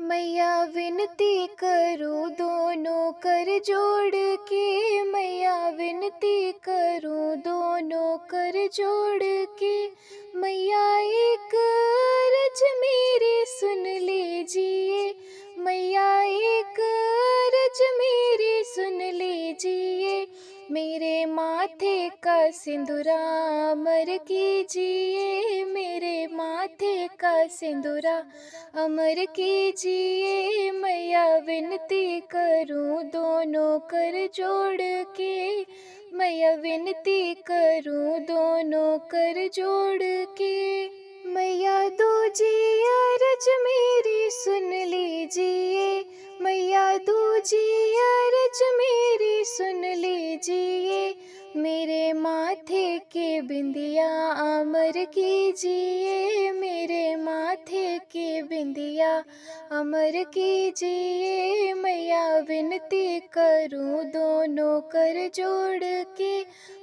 मैया विनती करूं दोनों कर जोड़ के, मैया विनती करूं दोनों कर जोड़ के। मैया एक अर्ज मेरी सुन लीजिए, मैया एक अर्ज मेरी सुन लीजिए। मेरे माथे का सिंदूरा अमर कीजिए, मेरे माथे का सिंदूरा अमर कीजिए। मैया विनती करूं दोनों कर जोड़ के, मैया विनती करूं दोनों कर जोड़ के। मैया दूजी अर्ज मेरी सुन लीजिए, मैया दूजी अर्ज मेरी सुन लीजिए। मेरे माथे के बिंदिया अमर कीजिए, मेरे माथे के बिंदिया अमर कीजिए। मैया विनती करूं दोनों कर जोड़ के,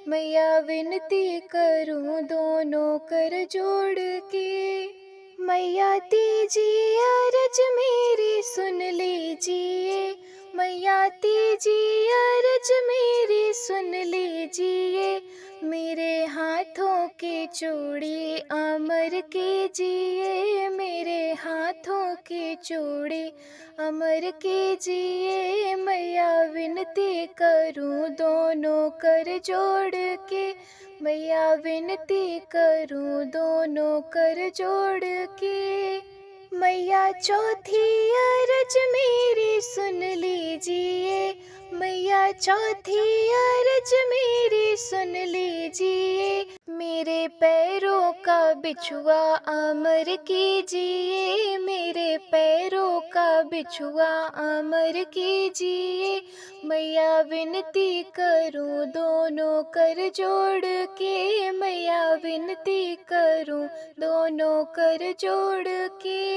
मैया विनती करूं दोनों कर जोड़ के। मैया तीजी अर्ज मेरी सुन लीजिए, मैया तीजी अर्ज मेरी सुन लीजिए। मेरे हाथों की चूड़ी अमर कीजिए, मेरे हाथों की चूड़ी अमर कीजिए। मैया विनती करूं दोनों कर जोड़ के, मैया विनती करूं दोनों कर जोड़ के। मैया चौथी अर्ज मेरी सुन लीजिए, मैया चौथी अर्ज मेरी सुन लीजिए। मेरे पैरों का बिछुआ अमर कीजिए, मेरे पैरों का बिछुआ अमर कीजिए। मैया विनती करूं दोनों कर जोड़ के, मैया विनती करूं दोनों कर जोड़ के।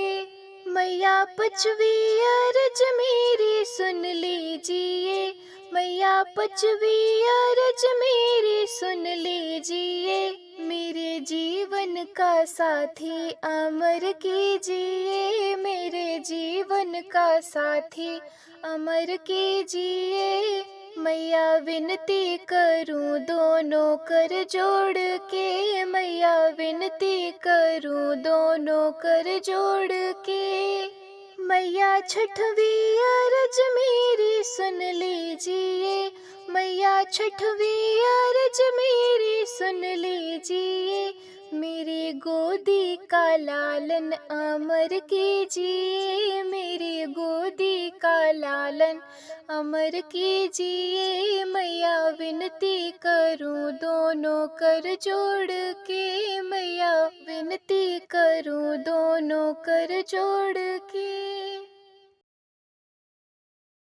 मैया पचवी अर्ज मेरी सुन लीजिए, मैया पचवी अर्ज मेरी सुन लीजिए। मेरे जीवन का साथी अमर कीजिए, मेरे जीवन का साथी अमर कीजिए। मैया विनती करूं दोनों कर जोड़ के, मैया विनती करूं दोनों कर जोड़ के। मैया छठवीं अर्ज मेरी सुन लीजिए, मैया छठवीं अर्ज मेरी सुन लीजिए। मेरी गोदी का लालन अमर कीजिए, मेरी गोदी का लालन अमर कीजिए। मैया विनती करूं दोनों कर जोड़ के, मैया विनती करूं दोनों कर जोड़ के।